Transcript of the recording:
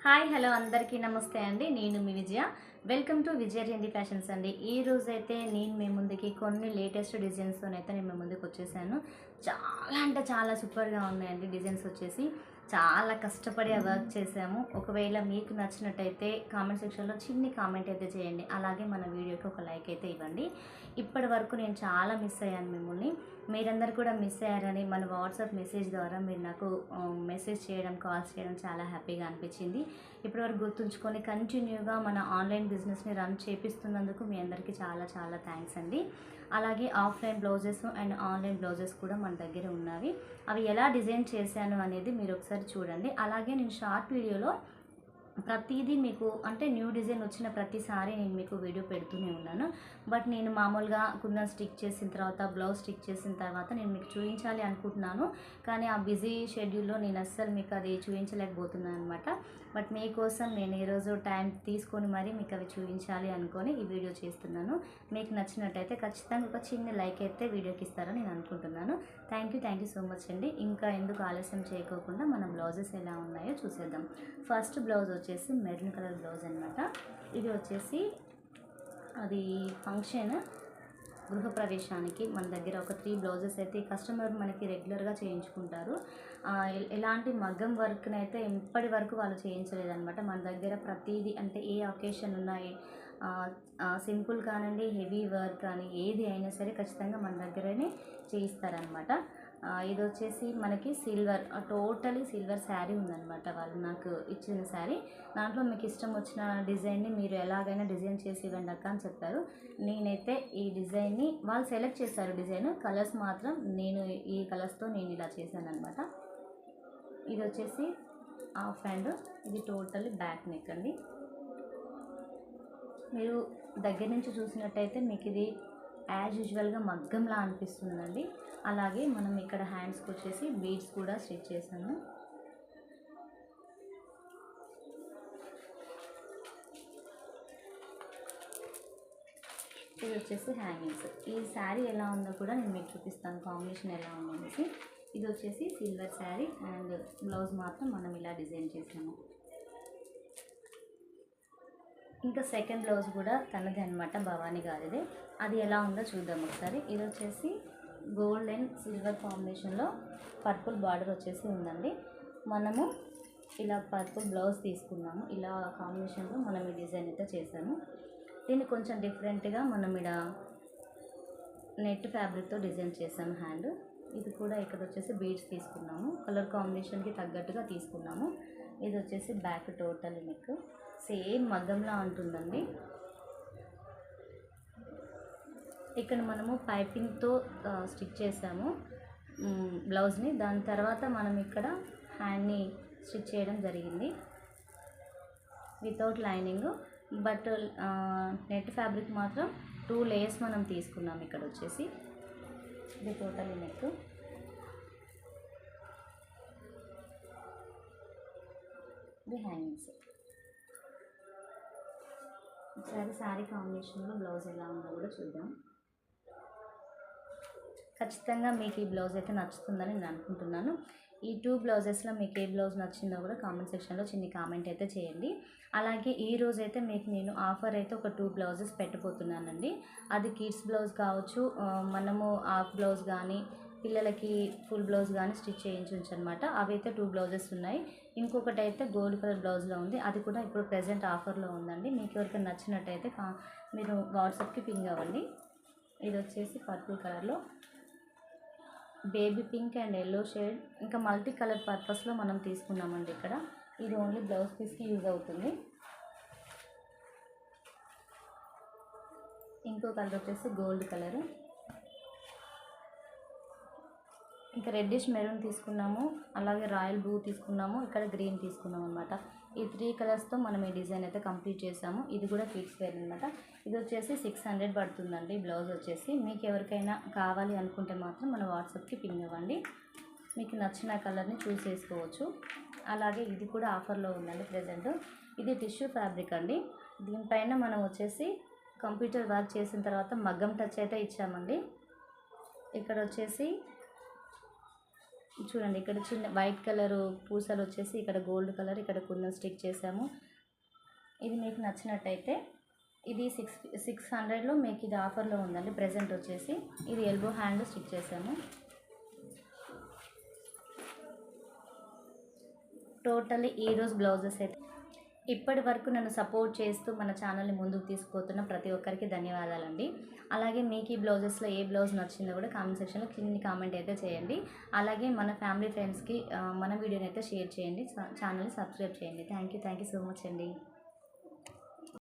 Hi hello అందరికీ నమస్తే అండి. నేను మీ Vijaya. Welcome to Vijaya Hindi fashions అండి. ఈ రోజైతే నేను మీ ముందుకి కొన్ని లేటెస్ట్ డిజైన్స్తోనైతే నేను మీ ముందుకు వచ్చేసాను. చాలా అంటే చాలా సూపర్గా ఉన్నాయండి డిజైన్స్ వచ్చేసి. చాలా కష్టపడి ఆ వర్క్ చేసాము. ఒకవేళ మీకు నచ్చినట్టయితే కామెంట్ సెక్షన్లో చిన్ని కామెంట్ అయితే చేయండి. అలాగే మన వీడియోకి ఒక లైక్ అయితే ఇవ్వండి. ఇప్పటి వరకు నేను చాలా మిస్ అయ్యాను మిమ్మల్ని. మీరందరూ కూడా మిస్ అయ్యారని మన వాట్సాప్ మెసేజ్ ద్వారా మీరు నాకు మెసేజ్ చేయడం, కాల్స్ చేయడం చాలా హ్యాపీగా అనిపించింది. ఇప్పటివరకు గుర్తుంచుకొని కంటిన్యూగా మన ఆన్లైన్ బిజినెస్ని రన్ చేపిస్తున్నందుకు మీ అందరికీ చాలా చాలా థ్యాంక్స్ అండి. అలాగే offline blouses and online blouses కూడా మన దగ్గర ఉన్నవి. అవి ఎలా డిజైన్ చేశాను అనేది మీరు ఒకసారి చూడండి. అలాగే నేను షార్ట్ వీడియోలో ప్రతిదీ మీకు అంటే న్యూ డిజైన్ వచ్చిన ప్రతిసారి నేను మీకు వీడియో పెడుతూనే ఉన్నాను. బట్ నేను మామూలుగా కుందన్ స్టిక్ చేసిన తర్వాత, బ్లౌజ్ స్టిక్ చేసిన తర్వాత నేను మీకు చూపించాలి అనుకుంటున్నాను. కానీ ఆ బిజీ షెడ్యూల్లో నేను అస్సలు మీకు అది చూపించలేకపోతున్నాను అనమాట. బట్ మీకోసం నేను ఈరోజు టైం తీసుకొని మరీ మీకు అవి చూపించాలి అనుకొని ఈ వీడియో చేస్తున్నాను. మీకు నచ్చినట్టయితే ఖచ్చితంగా ఒక చిన్న లైక్ అయితే వీడియోకి ఇస్తారని నేను అనుకుంటున్నాను. థ్యాంక్ యూ సో మచ్ అండి. ఇంకా ఎందుకు ఆలస్యం చేయకోకుండా మన బ్లౌజెస్ ఎలా ఉన్నాయో చూసేద్దాం. ఫస్ట్ బ్లౌజ్ వచ్చేసి మెరూన్ కలర్ బ్లౌజ్ అనమాట. ఇది వచ్చేసి అది ఫంక్షన్ గృహప్రవేశానికి మన దగ్గర ఒక 3 బ్లౌజెస్ అయితే కస్టమర్ మనకి రెగ్యులర్గా చేయించుకుంటారు. ఎలాంటి మగ్గం వర్క్ని అయితే ఇప్పటి వరకు వాళ్ళు చేయించలేదన్నమాట. మన దగ్గర ప్రతిదీ అంటే ఏ అకేషన్ ఉన్నాయి, సింపుల్ కానివ్వండి, హెవీ వర్క్ కానీ ఏది అయినా సరే ఖచ్చితంగా మన దగ్గరనే చేయిస్తారనమాట. ఇది వచ్చేసి మనకి సిల్వర్, టోటలీ సిల్వర్ శారీ ఉందన్నమాట. వాళ్ళు నాకు ఇచ్చిన శారీ. దాంట్లో మీకు ఇష్టం వచ్చిన డిజైన్ని మీరు ఎలాగైనా డిజైన్ చేసి ఇవ్వండి అక్క అని చెప్పారు. నేనైతే ఈ డిజైన్ని వాళ్ళు సెలెక్ట్ చేశారు. డిజైన్ కలర్స్ మాత్రం నేను ఈ కలర్స్తో నేను ఇలా చేశాను అనమాట. ఇది వచ్చేసి హాఫ్ హ్యాండ్, ఇది టోటల్లీ బ్యాక్ నెక్ అండి. మీరు దగ్గర నుంచి చూసినట్టయితే మీకు ఇది యాజ్ యూజువల్గా మగ్గంలా అనిపిస్తుందండి. అలాగే మనం ఇక్కడ హ్యాండ్స్కి వచ్చేసి బీడ్స్ కూడా స్టిచ్ చేశాను. ఇది వచ్చేసి హ్యాంగింగ్స్. ఈ శారీ ఎలా ఉందో కూడా నేను మీకు చూపిస్తాను, కాంబినేషన్ ఎలా ఉందనేసి. ఇది వచ్చేసి సిల్వర్ శారీ అండ్ బ్లౌజ్ మాత్రం మనం ఇలా డిజైన్ చేసాము. ఇంకా సెకండ్ బ్లౌజ్ కూడా తనది అనమాట, భవానీ గారిదే. అది ఎలా ఉందో చూద్దాం ఒకసారి. ఇది వచ్చేసి గోల్డ్ అండ్ సిల్వర్ కాంబినేషన్లో పర్పుల్ బార్డర్ వచ్చేసి ఉందండి. మనము ఇలా పర్పుల్ బ్లౌజ్ తీసుకున్నాము. ఇలా కాంబినేషన్లో మనం ఈ డిజైన్ అయితే చేసాము. దీన్ని కొంచెం డిఫరెంట్గా మనం ఇక్కడ నెట్ ఫ్యాబ్రిక్తో డిజైన్ చేసాము హ్యాండ్. ఇది కూడా ఇక్కడ వచ్చేసి బీడ్స్ తీసుకున్నాము, కలర్ కాంబినేషన్కి తగ్గట్టుగా తీసుకున్నాము. ఇది వచ్చేసి బ్యాక్ టోటల్ నెక్ సేమ్ మగ్గంలా ఉంటుందండి. ఇక్కడ మనము పైపింగ్తో స్టిచ్ చేసాము బ్లౌజ్ని. దాని తర్వాత మనం ఇక్కడ హ్యాండ్ని స్టిచ్ చేయడం జరిగింది without lining. But net fabric మాత్రం 2 లేయర్స్ మనం తీసుకున్నాం. ఇక్కడ వచ్చేసి ఇది టోటల్ నెక్. ఇది హ్యాంగింగ్స్. ఒకసారి శారీ కాంబినేషన్లో బ్లౌజ్ ఎలా ఉందో కూడా చూద్దాం. ఖచ్చితంగా మీకు ఈ బ్లౌజ్ అయితే నచ్చుతుందని నేను అనుకుంటున్నాను. ఈ 2 బ్లౌజెస్లో మీకు ఏ బ్లౌజ్ నచ్చిందో కూడా కామెంట్ సెక్షన్లో చిన్న కామెంట్ అయితే చేయండి. అలాగే ఈ రోజు అయితే మీకు నేను ఆఫర్ అయితే ఒక 2 బ్లౌజెస్ పెట్టబోతున్నానండి. అది కిడ్స్ బ్లౌజ్ కావచ్చు, మనము హాఫ్ బ్లౌజ్ కానీ పిల్లలకి ఫుల్ బ్లౌజ్ కానీ స్టిచ్ చేయించవచ్చు అనమాట. అవైతే 2 బ్లౌజెస్ ఉన్నాయి. ఇంకొకటి అయితే గోల్డ్ కలర్ బ్లౌజ్లో ఉంది. అది కూడా ఇప్పుడు ప్రెజెంట్ ఆఫర్లో ఉందండి. మీకు ఎవరికైనా నచ్చినట్టయితే మీరు వాట్సాప్కి పింగ్ అవ్వండి. ఇది వచ్చేసి పర్పుల్ కలర్లో baby pink and yellow shade, ఇంకా మల్టీ కలర్ పర్పస్లో మనం తీసుకున్నామండి. ఇక్కడ ఇది ఓన్లీ బ్లౌజ్ పీస్కి యూజ్ అవుతుంది. ఇంకో కలర్ వచ్చేసి గోల్డ్ కలరు, ఇంకా రెడ్డిష్ మెరూన్ తీసుకున్నాము, అలాగే రాయల్ బ్లూ తీసుకున్నాము, ఇక్కడ గ్రీన్ తీసుకున్నాము అనమాట. ఈ 3 కలర్స్తో మనం ఈ డిజైన్ అయితే కంప్లీట్ చేసాము. ఇది కూడా కిడ్స్ వేర్ అనమాట. ఇది వచ్చేసి 600 పడుతుందండి బ్లౌజ్ వచ్చేసి. మీకు ఎవరికైనా కావాలి అనుకుంటే మాత్రం మన వాట్సాప్కి పింగ్ అవ్వండి. మీకు నచ్చిన కలర్ని చూస్ చేసుకోవచ్చు. అలాగే ఇది కూడా ఆఫర్లో ఉందండి ప్రెజెంట్. ఇది టిష్యూ ఫ్యాబ్రిక్ అండి. దీనిపైన మనం వచ్చేసి కంప్యూటర్ వర్క్ చేసిన తర్వాత మగ్గం టచ్ అయితే ఇచ్చామండి. ఇక్కడ వచ్చేసి చూడండి ఇక్కడ చిన్న వైట్ కలర్ పూసలు వచ్చేసి ఇక్కడ గోల్డ్ కలర్ ఇక్కడ కుందన్ స్టిక్ చేసాము. ఇది మీకు నచ్చినట్టయితే ఇది 600లో మీకు ఇది ఆఫర్లో ఉందండి ప్రెజెంట్ వచ్చేసి. ఇది ఎల్బో హ్యాండ్ స్టిక్ చేసాము. టోటల్లీ ఈరోజు బ్లౌజెస్ అయితే ఇప్పటి వరకు నన్ను సపోర్ట్ చేస్తూ మన ఛానల్ని ముందుకు తీసుకుపోతున్న ప్రతి ఒక్కరికి ధన్యవాదాలండి. అలాగే మీకు ఈ బ్లౌజెస్లో ఏ బ్లౌజ్ నచ్చిందో కూడా కామెంట్ సెక్షన్లో కింది కామెంట్ అయితే చేయండి. అలాగే మన ఫ్యామిలీ ఫ్రెండ్స్కి మన వీడియోని అయితే షేర్ చేయండి, ఛానల్ని సబ్స్క్రైబ్ చేయండి. థ్యాంక్ యూ సో మచ్ అండి.